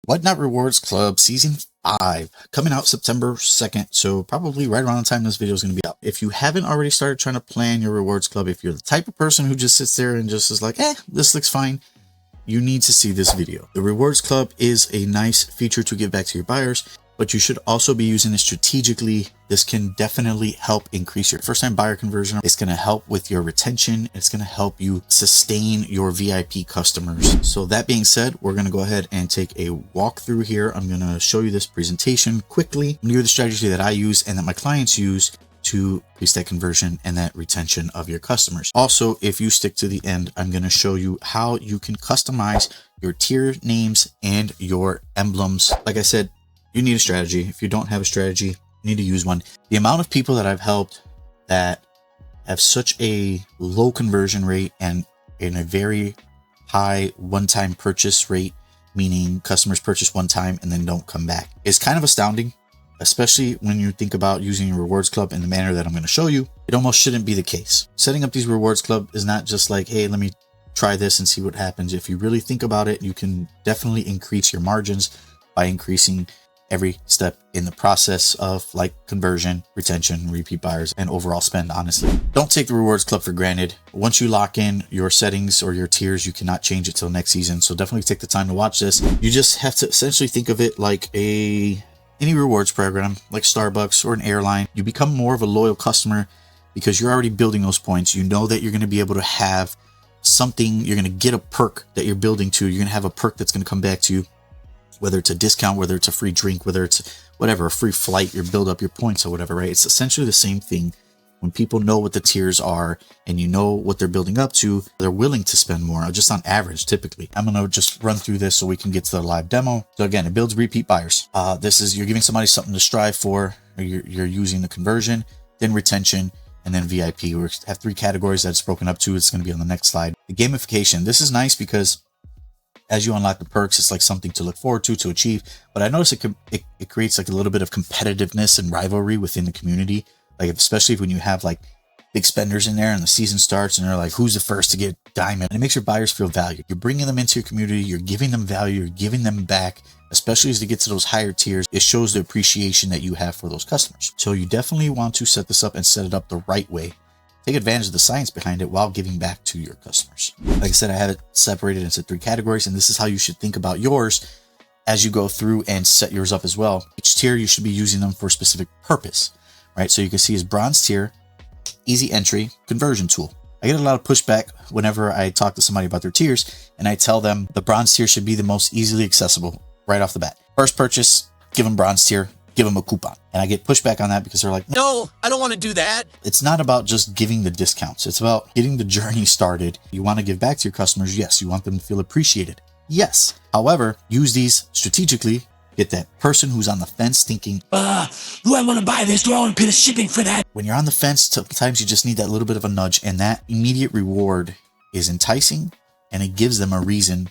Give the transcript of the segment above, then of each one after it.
WhatNot Rewards Club Season 5 coming out September 2nd, so probably right around the time this video is going to be out. If you haven't already started trying to plan your rewards club, if you're the type of person who just sits there and just is like, this looks fine, you need to see this video. The rewards club is a nice feature to give back to your buyers, but you should also be using it strategically. This can definitely help increase your first-time buyer conversion. It's going to help with your retention. It's going to help you sustain your VIP customers. So that being said, we're going to go ahead and take a walkthrough here. I'm going to show you this presentation quickly. I'm going to give you the strategy that I use and that my clients use to increase that conversion and that retention of your customers. Also, if you stick to the end, I'm going to show you how you can customize your tier names and your emblems. Like I said, you need a strategy. If you don't have a strategy, you need to use one. The amount of people that I've helped that have such a low conversion rate and in a very high one-time purchase rate, meaning customers purchase one time and then don't come back, is kind of astounding, especially when you think about using your rewards club in the manner that I'm going to show you. It almost shouldn't be the case. Setting up these rewards club is not just like, hey, let me try this and see what happens. If you really think about it, you can definitely increase your margins by increasing every step in the process of like conversion, retention, repeat buyers, and overall spend. Honestly, don't take the rewards club for granted. Once you lock in your settings or your tiers, you cannot change it till next season. So definitely take the time to watch this. You just have to essentially think of it like any rewards program, like Starbucks or an airline. You become more of a loyal customer because you're already building those points. You know that you're going to be able to have something, you're going to get a perk that you're building to. You're going to have a perk that's going to come back to you, whether it's a discount, whether it's a free drink, whether it's whatever, a free flight, you build up your points or whatever, right? It's essentially the same thing. When people know what the tiers are and you know what they're building up to, they're willing to spend more, just on average, typically. I'm going to just run through this so we can get to the live demo. So again, it builds repeat buyers. This is, you're giving somebody something to strive for. You're using the conversion, then retention, and then VIP. We have 3 categories that it's broken up to. It's going to be on the next slide. The gamification. This is nice because as you unlock the perks, it's like something to look forward to achieve. But I notice it creates like a little bit of competitiveness and rivalry within the community. Like, especially when you have like big spenders in there and the season starts and they're like, who's the first to get diamond? And it makes your buyers feel valued. You're bringing them into your community. You're giving them value. You're giving them back, especially as they get to those higher tiers. It shows the appreciation that you have for those customers. So you definitely want to set this up and set it up the right way. Take advantage of the science behind it while giving back to your customers. Like I said, I have it separated into 3 categories, and this is how you should think about yours as you go through and set yours up as well. Each tier, you should be using them for a specific purpose, right? So you can see is bronze tier, easy entry, conversion tool. I get a lot of pushback whenever I talk to somebody about their tiers, and I tell them the bronze tier should be the most easily accessible right off the bat. First purchase, give them bronze tier, give them a coupon. And I get pushback on that because they're like, no, I don't want to do that. It's not about just giving the discounts. It's about getting the journey started. You want to give back to your customers. Yes. You want them to feel appreciated. Yes. However, use these strategically. Get that person who's on the fence thinking, do I want to buy this? Do I want to pay the shipping for that? When you're on the fence, sometimes you just need that little bit of a nudge, and that immediate reward is enticing, and it gives them a reason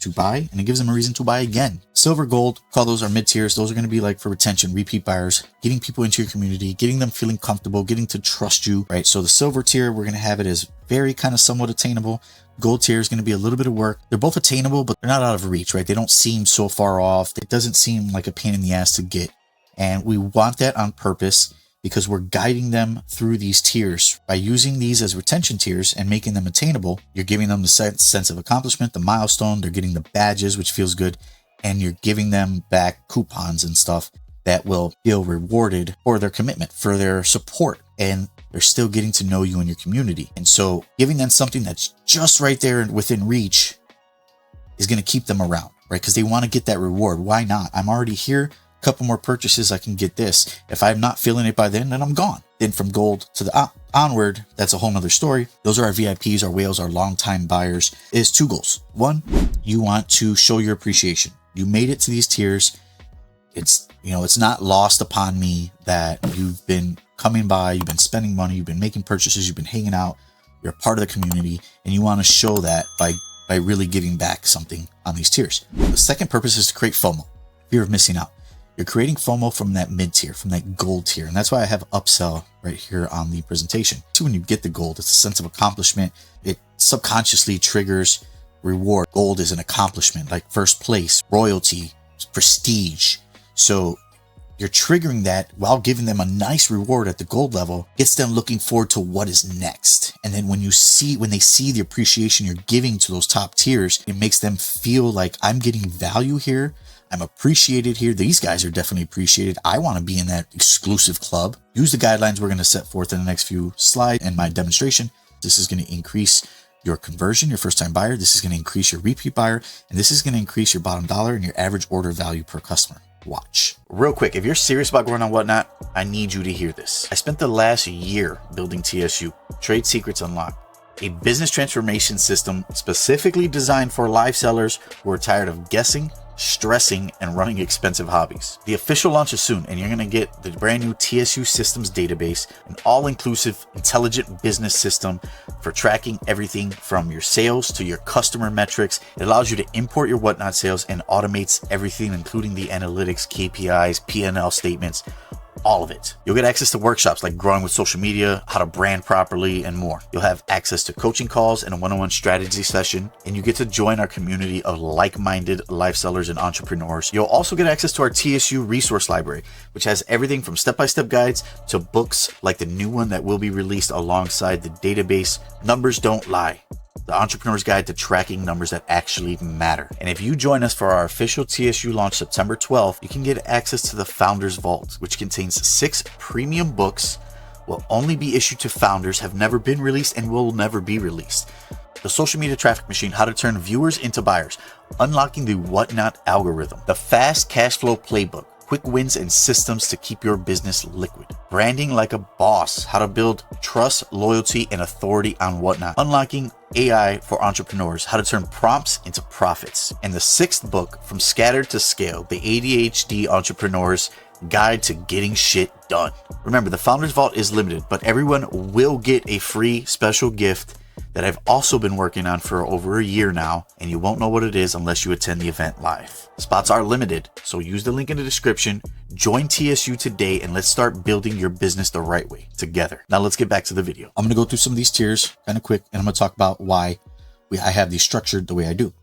to buy, and it gives them a reason to buy again. Silver, gold, call those our mid tiers. Those are going to be like for retention, repeat buyers, getting people into your community, getting them feeling comfortable, getting to trust you, right? So the silver tier, we're going to have it as very kind of somewhat attainable. Gold tier is going to be a little bit of work. They're both attainable, but they're not out of reach, right? They don't seem so far off. It doesn't seem like a pain in the ass to get. And we want that on purpose because we're guiding them through these tiers. By using these as retention tiers and making them attainable, you're giving them the sense of accomplishment, the milestone, they're getting the badges, which feels good, and you're giving them back coupons and stuff that will feel rewarded for their commitment, for their support, and they're still getting to know you and your community. And so giving them something that's just right there within reach is going to keep them around, right? Because they want to get that reward. Why not? I'm already here. Couple more purchases, I can get this. If I'm not feeling it by then I'm gone. Then from gold to the onward, that's a whole nother story. Those are our VIPs, our whales, our longtime buyers. Is 2 goals. 1, you want to show your appreciation. You made it to these tiers. It's not lost upon me that you've been coming by, you've been spending money, you've been making purchases, you've been hanging out, you're a part of the community, and you want to show that by really giving back something on these tiers. The second purpose is to create FOMO, fear of missing out. You're creating FOMO from that mid tier, from that gold tier. And that's why I have upsell right here on the presentation. So when you get the gold, it's a sense of accomplishment. It subconsciously triggers reward. Gold is an accomplishment, like first place, royalty, prestige. So you're triggering that while giving them a nice reward at the gold level, gets them looking forward to what is next. And then when they see the appreciation you're giving to those top tiers, it makes them feel like I'm getting value here. I'm appreciated here. These guys are definitely appreciated. I want to be in that exclusive club. Use the guidelines we're going to set forth in the next few slides and my demonstration. This is going to increase your conversion, your first time buyer. This is going to increase your repeat buyer. And this is going to increase your bottom dollar and your average order value per customer. Watch. Real quick, if you're serious about growing on WhatNot, I need you to hear this. I spent the last year building TSU, Trade Secrets Unlocked, a business transformation system specifically designed for live sellers who are tired of guessing, stressing, and running expensive hobbies. The official launch is soon, and you're going to get the brand new TSU Systems database, an all-inclusive, intelligent business system for tracking everything from your sales to your customer metrics. It allows you to import your WhatNot sales and automates everything, including the analytics, KPIs, P&L statements, all of it. You'll get access to workshops like growing with social media, how to brand properly, and more. You'll have access to coaching calls and a one-on-one strategy session, and you get to join our community of like-minded life sellers and entrepreneurs. You'll also get access to our TSU resource library, which has everything from step-by-step guides to books like the new one that will be released alongside the database, Numbers Don't Lie, the Entrepreneur's Guide to Tracking Numbers That Actually Matter. And if you join us for our official TSU launch September 12th, you can get access to the Founders Vault, which contains 6 premium books, will only be issued to founders, have never been released, and will never be released. The Social Media Traffic Machine, How to Turn Viewers into Buyers, Unlocking the WhatNot Algorithm, the Fast Cash Flow Playbook, Quick Wins and Systems to Keep Your Business Liquid, Branding Like a Boss, How to Build Trust, Loyalty, and Authority on WhatNot, Unlocking AI for Entrepreneurs, How to Turn Prompts into Profits, and the 6th book, From Scattered to Scale, the ADHD Entrepreneur's Guide to Getting Shit Done. Remember, the Founders Vault is limited, but everyone will get a free special gift that I've also been working on for over a year now, and you won't know what it is unless you attend the event live. Spots are limited, so use the link in the description, join TSU today, and let's start building your business the right way together. Now let's get back to the video. I'm going to go through some of these tiers kind of quick, and I'm going to talk about why I have these structured the way I do.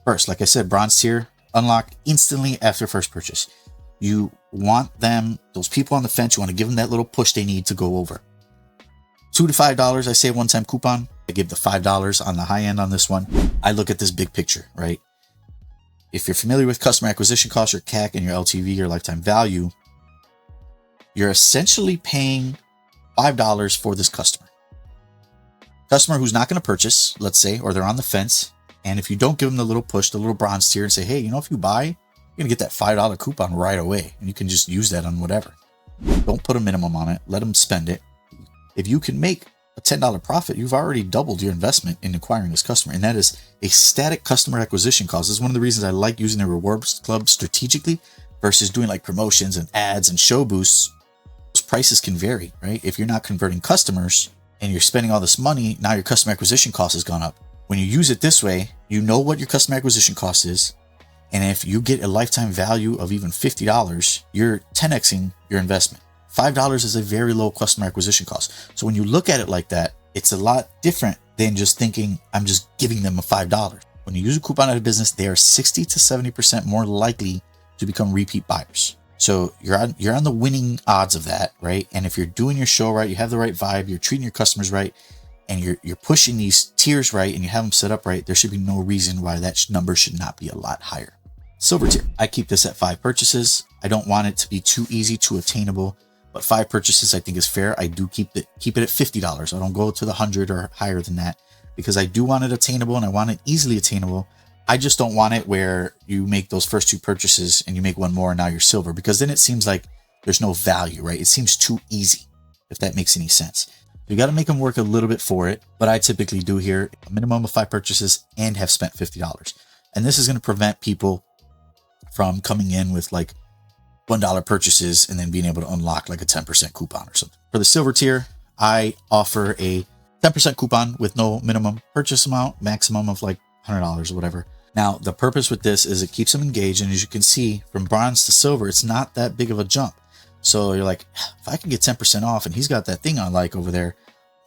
First, like I said, bronze tier, unlock instantly after first purchase. You want them, those people on the fence, you want to give them that little push they need to go over. $2 to $5, I say one-time coupon. I give the $5 on the high end on this one. I look at this big picture, right? If you're familiar with customer acquisition costs, your CAC, and your LTV, your lifetime value, you're essentially paying $5 for this customer. Customer who's not going to purchase, let's say, or they're on the fence. And if you don't give them the little push, the little bronze tier, and say, hey, you know, if you buy, you're going to get that $5 coupon right away. And you can just use that on whatever. Don't put a minimum on it. Let them spend it. If you can make a $10 profit, you've already doubled your investment in acquiring this customer. And that is a static customer acquisition cost. This is one of the reasons I like using the rewards club strategically versus doing like promotions and ads and show boosts. Those prices can vary, right? If you're not converting customers and you're spending all this money, now your customer acquisition cost has gone up. When you use it this way, you know what your customer acquisition cost is. And if you get a lifetime value of even $50, you're 10xing your investment. $5 is a very low customer acquisition cost. So when you look at it like that, it's a lot different than just thinking I'm just giving them a $5. When you use a coupon out of business, they are 60 to 70% more likely to become repeat buyers. So you're on the winning odds of that, right? And if you're doing your show right, you have the right vibe, you're treating your customers right, and you're pushing these tiers right, and you have them set up right, there should be no reason why that number should not be a lot higher. Silver tier, I keep this at 5 purchases. I don't want it to be too easy, too attainable. But 5 purchases I think is fair. I do keep it at $50. I don't go to the 100 or higher than that because I do want it attainable and I want it easily attainable. I just don't want it where you make those first 2 purchases and you make one more and now you're silver, because then it seems like there's no value, right? It seems too easy, if that makes any sense. You got to make them work a little bit for it. But I typically do here a minimum of 5 purchases and have spent $50. And this is going to prevent people from coming in with like $1 purchases and then being able to unlock like a 10% coupon or something. For the silver tier, I offer a 10% coupon with no minimum purchase amount, maximum of like $100 or whatever. Now, the purpose with this is it keeps them engaged. And as you can see, from bronze to silver, it's not that big of a jump. So you're like, if I can get 10% off and he's got that thing I like over there,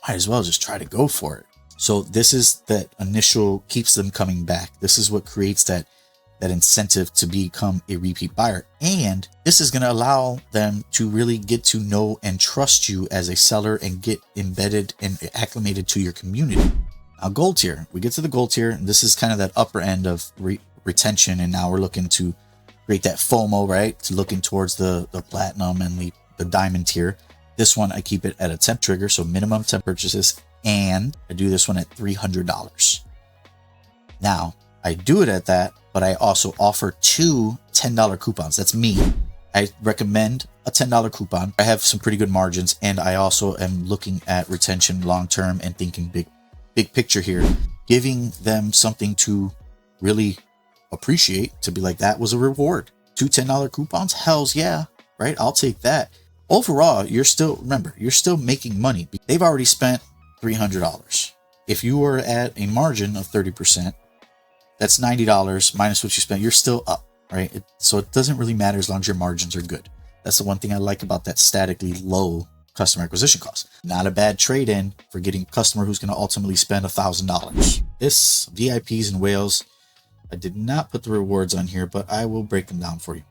might as well just try to go for it. So this is that initial keeps them coming back. This is what creates that incentive to become a repeat buyer. And this is going to allow them to really get to know and trust you as a seller and get embedded and acclimated to your community. Now, gold tier, we get to the gold tier, and this is kind of that upper end of retention. And now we're looking to create that FOMO, right? To looking towards the platinum and the diamond tier. This one, I keep it at a temp trigger. So minimum 10 purchases. And I do this one at $300. Now I do it at that, but I also offer 2 $10 coupons. That's me. I recommend a $10 coupon. I have some pretty good margins, and I also am looking at retention long-term and thinking big picture here, giving them something to really appreciate, to be like, that was a reward. 2 $10 coupons? Hells yeah, right? I'll take that. Overall, remember, you're still making money. They've already spent $300. If you were at a margin of 30%, that's $90 minus what you spent. You're still up, right? So it doesn't really matter as long as your margins are good. That's the one thing I like about that statically low customer acquisition cost. Not a bad trade-in for getting a customer who's going to ultimately spend $1,000. This VIPs and whales, I did not put the rewards on here, but I will break them down for you.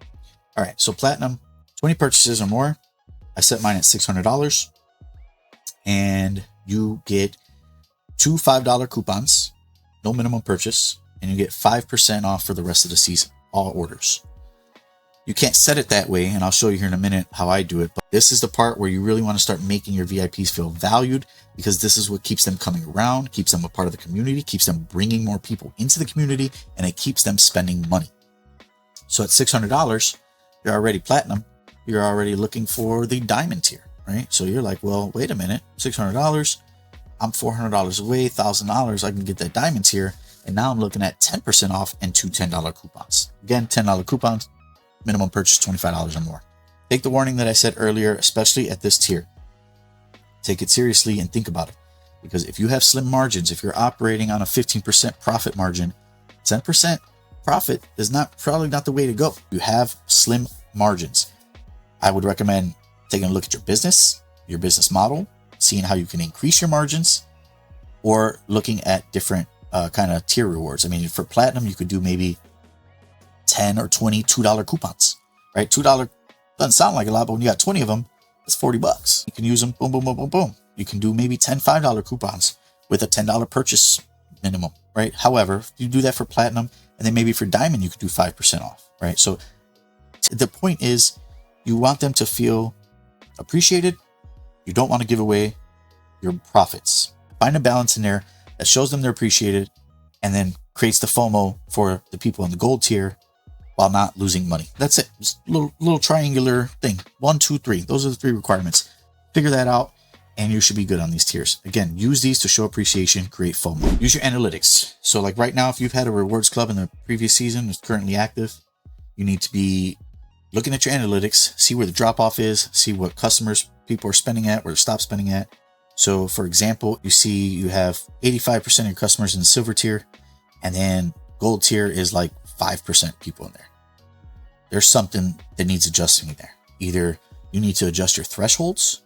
All right, so platinum, 20 purchases or more. I set mine at $600, and you get 2 $5 coupons, no minimum purchase, and you get 5% off for the rest of the season, all orders. You can't set it that way, and I'll show you here in a minute how I do it, but this is the part where you really want to start making your VIPs feel valued, because this is what keeps them coming around, keeps them a part of the community, keeps them bringing more people into the community, and it keeps them spending money. So at $600, you're already platinum. You're already looking for the diamond tier, right? So you're like, well, wait a minute, $600, I'm $400 away, $1,000, I can get that diamond tier. And now I'm looking at 10% off and 2 $10 coupons. Again, $10 coupons, minimum purchase $25 or more. Take the warning that I said earlier, especially at this tier. Take it seriously and think about it. Because if you have slim margins, if you're operating on a 15% profit margin, 10% profit is probably not the way to go. You have slim margins. I would recommend taking a look at your business model, seeing how you can increase your margins, or looking at different kind of tier rewards. I mean, for platinum, you could do maybe 10 or 20 $2 coupons, right? $2 doesn't sound like a lot, but when you got 20 of them, it's $40. You can use them, boom, boom, boom, boom, boom. You can do maybe 10 $5 coupons with a $10 purchase minimum, right? However, if you do that for platinum, and then maybe for diamond, you could do 5% off, right? So the point is, you want them to feel appreciated. You don't want to give away your profits. Find a balance in there that shows them they're appreciated, and then creates the FOMO for the people in the gold tier while not losing money. That's it. Just a little triangular thing. 1, 2, 3. Those are the 3 requirements. Figure that out, and you should be good on these tiers. Again, use these to show appreciation, create FOMO. Use your analytics. So like right now, if you've had a rewards club in the previous season, it's currently active, you need to be looking at your analytics, see where the drop off is, see what people are spending at, where to stop spending at. So for example, you see you have 85% of your customers in the silver tier, and then gold tier is like 5% people in there. There's something that needs adjusting there. Either you need to adjust your thresholds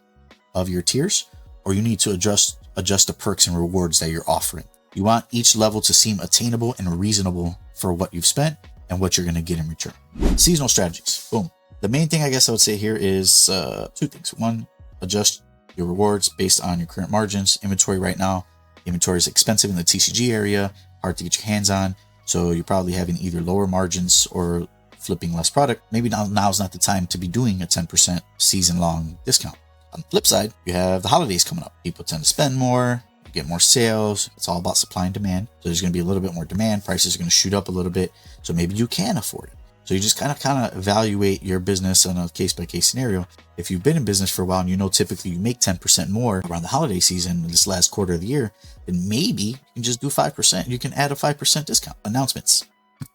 of your tiers, or you need to adjust the perks and rewards that you're offering. You want each level to seem attainable and reasonable for what you've spent and what you're going to get in return. Seasonal strategies. Boom. The main thing I guess I would say here is 2 things. 1, adjust your rewards based on your current margins. Inventory right now, inventory is expensive in the TCG area, hard to get your hands on. So you're probably having either lower margins or flipping less product. Maybe now's not the time to be doing a 10% season-long discount. On the flip side, you have the holidays coming up. People tend to spend more, you get more sales. It's all about supply and demand. So there's going to be a little bit more demand. Prices are going to shoot up a little bit. So maybe you can afford it. So you just kind of evaluate your business on a case-by-case scenario. If you've been in business for a while and you know typically you make 10% more around the holiday season, this last quarter of the year, then maybe you can just do 5%. You can add a 5% discount. Announcements.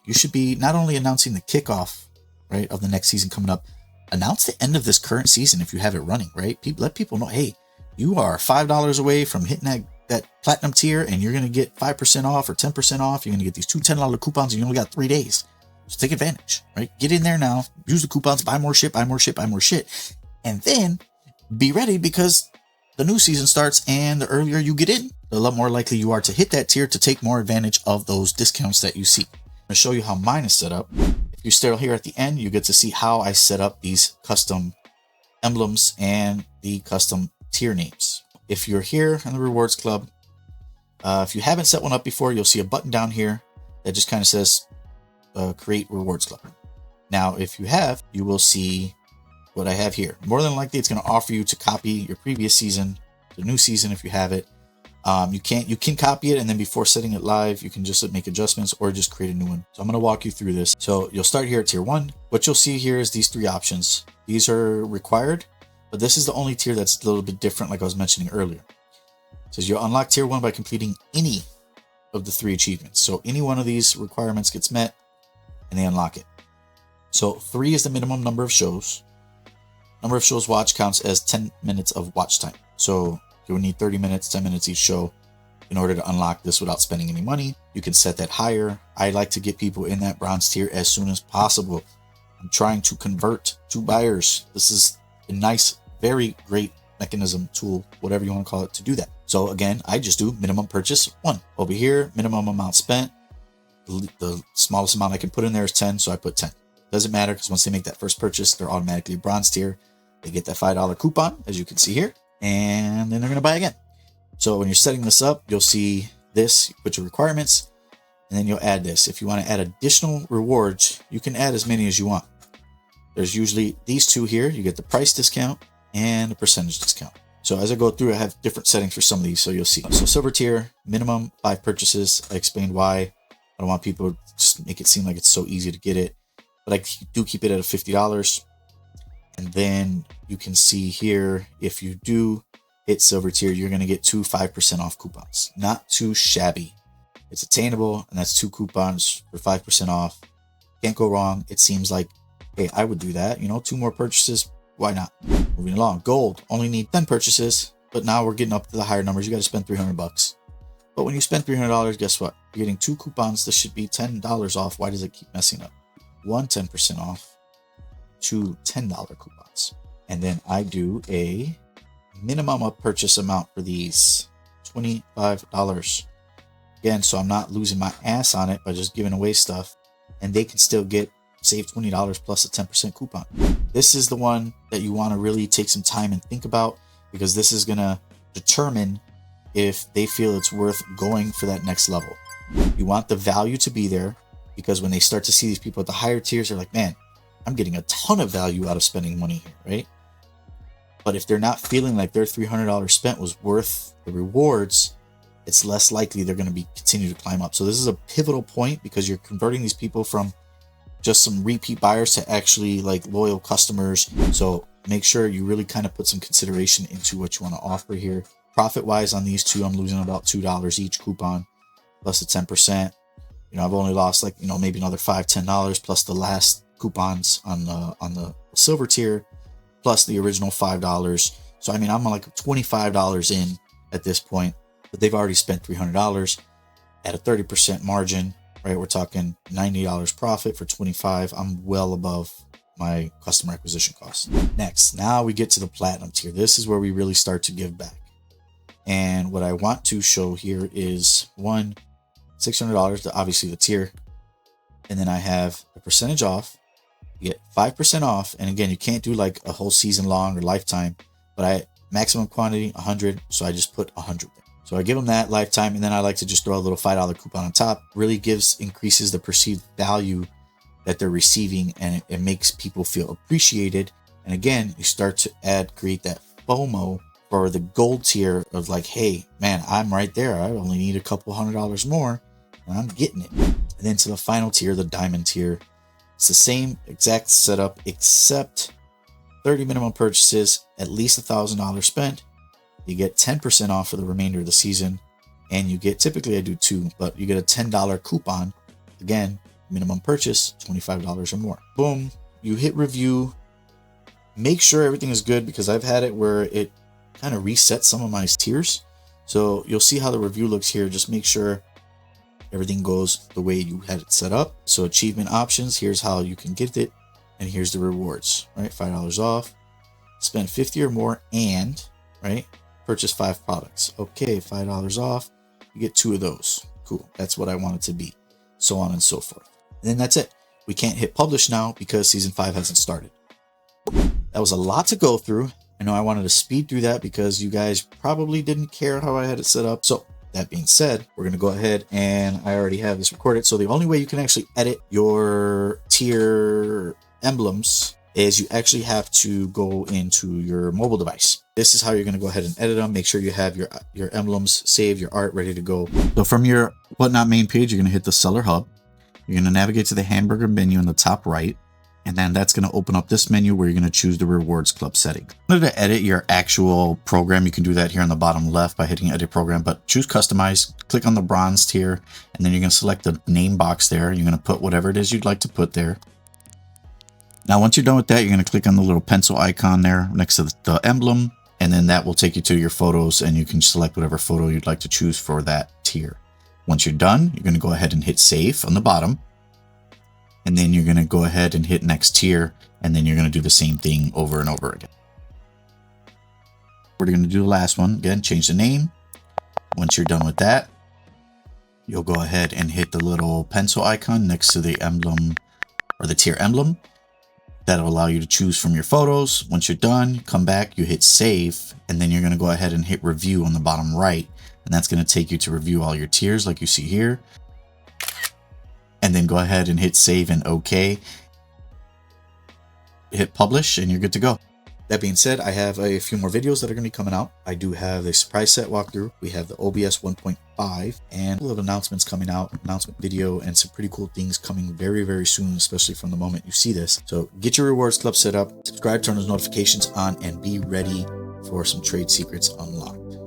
You should be not only announcing the kickoff, right, of the next season coming up, announce the end of this current season if you have it running, right? Let people know, hey, you are $5 away from hitting that platinum tier, and you're going to get 5% off or 10% off. You're going to get these 2 $10 coupons, and you only got 3 days. So take advantage, right? Get in there now, use the coupons, buy more shit, buy more shit, buy more shit. And then be ready, because the new season starts, and the earlier you get in, the lot more likely you are to hit that tier to take more advantage of those discounts that you see. I'm going to show you how mine is set up. If you're still here at the end, you get to see how I set up these custom emblems and the custom tier names. If you're here in the rewards club, if you haven't set one up before, you'll see a button down here that just kind of says create rewards club. Now, if you have, you will see what I have here. More than likely, it's going to offer you to copy your previous season, the new season if you have it. You can copy it, and then before setting it live, you can just make adjustments or just create a new one. So I'm going to walk you through this. So you'll start here at tier 1. What you'll see here is these 3 options. These are required, but this is the only tier that's a little bit different, like I was mentioning earlier. It says you'll unlock tier 1 by completing any of the 3 achievements. So any one of these requirements gets met, and they unlock it. So 3 is the minimum number of shows. Number of shows watched counts as 10 minutes of watch time. So you will need 30 minutes, 10 minutes each show in order to unlock this without spending any money. You can set that higher. I like to get people in that bronze tier as soon as possible. I'm trying to convert to buyers. This is a nice, very great mechanism, tool, whatever you want to call it, to do that. So again, I just do minimum purchase 1. Over here, minimum amount spent. The smallest amount I can put in there is 10, so I put 10. Doesn't matter, because once they make that first purchase, they're automatically bronze tier. They get that $5 coupon, as you can see here, and then they're going to buy again. So when you're setting this up, you'll see this, you put your requirements, and then you'll add this. If you want to add additional rewards, you can add as many as you want. There's usually these 2 here. You get the price discount and the percentage discount. So as I go through, I have different settings for some of these, so you'll see. So silver tier, minimum 5 purchases. I explained why. I don't want people to just make it seem like it's so easy to get it, but I do keep it at $50. And then you can see here, if you do hit silver tier, you're going to get 2 5% off coupons. Not too shabby. It's attainable, and that's 2 coupons for 5% off. Can't go wrong. It seems like, hey, I would do that. 2 more purchases. Why not? Moving along. Gold, only need 10 purchases, but now we're getting up to the higher numbers. You got to spend $300. But when you spend $300, guess what? You're getting 2 coupons. This should be $10 off. Why does it keep messing up? 1 10% off. 2 $10 coupons. And then I do a minimum of purchase amount for these, $25. Again, so I'm not losing my ass on it by just giving away stuff, and they can still save $20 plus a 10% coupon. This is the one that you want to really take some time and think about, because this is going to determine if they feel it's worth going for that next level. You want the value to be there, because when they start to see these people at the higher tiers, they're like, man, I'm getting a ton of value out of spending money here, right? But if they're not feeling like their $300 spent was worth the rewards, it's less likely they're going to continue to climb up. So this is a pivotal point, because you're converting these people from just some repeat buyers to actually like loyal customers. So make sure you really kind of put some consideration into what you want to offer here. Profit wise on these 2, I'm losing about $2 each coupon plus the 10%. I've only lost maybe another $5, $10 plus the last coupons on the silver tier plus the original $5. So I'm like $25 in at this point, but they've already spent $300 at a 30% margin, right? We're talking $90 profit for 25. I'm well above my customer acquisition cost. Next, now we get to the platinum tier. This is where we really start to give back. And what I want to show here is $600, obviously the tier. And then I have a percentage off. You get 5% off. And again, you can't do like a whole season long or lifetime, but maximum quantity 100. So I just put 100 there. So I give them that lifetime. And then I like to just throw a little $5 coupon on top. Really increases the perceived value that they're receiving, and it makes people feel appreciated. And again, you start to create that FOMO for the gold tier of like, hey man, I'm right there. I only need a couple $100 more and I'm getting it. And then to the final tier, the diamond tier, it's the same exact setup, except 30 minimum purchases, at least $1,000 spent. You get 10% off for the remainder of the season, and you get, typically I do 2, but you get a $10 coupon. Again, minimum purchase, $25 or more. Boom, you hit review. Make sure everything is good, because I've had it where it kind of resets some of my tiers. So you'll see how the review looks here. Just make sure everything goes the way you had it set up. So achievement options, here's how you can get it, and here's the rewards, right? $5 off, spend 50 or more, and right, purchase 5 products. Okay, $5 off. You get 2 of those. Cool. That's what I want it to be. So on and so forth. And then that's it. We can't hit publish now because season 5 hasn't started. That was a lot to go through. I know I wanted to speed through that because you guys probably didn't care how I had it set up. So that being said, we're going to go ahead, and I already have this recorded. So the only way you can actually edit your tier emblems is you actually have to go into your mobile device. This is how you're going to go ahead and edit them. Make sure you have your emblems saved, your art ready to go. So from your WhatNot main page, you're going to hit the Seller Hub. You're going to navigate to the hamburger menu in the top right. And then that's going to open up this menu where you're going to choose the Rewards Club setting. In order to edit your actual program, you can do that here on the bottom left by hitting Edit Program, but choose Customize, click on the bronze tier, and then you're going to select the name box there. You're going to put whatever it is you'd like to put there. Now, once you're done with that, you're going to click on the little pencil icon there next to the emblem, and then that will take you to your photos, and you can select whatever photo you'd like to choose for that tier. Once you're done, you're going to go ahead and hit Save on the bottom. And then you're going to go ahead and hit next tier, and then you're going to do the same thing over and over again. We're going to do the last one. Again, change the name. Once you're done with that, you'll go ahead and hit the little pencil icon next to the emblem or the tier emblem. That'll allow you to choose from your photos. Once you're done, come back, you hit save, and then you're going to go ahead and hit review on the bottom right. And that's going to take you to review all your tiers like you see here. And then go ahead and hit save and OK. Hit publish and you're good to go. That being said, I have a few more videos that are going to be coming out. I do have a surprise set walkthrough. We have the OBS 1.5 and a little announcements coming out, announcement video, and some pretty cool things coming very, very soon, especially from the moment you see this. So get your rewards club set up, subscribe, turn those notifications on, and be ready for some trade secrets unlocked.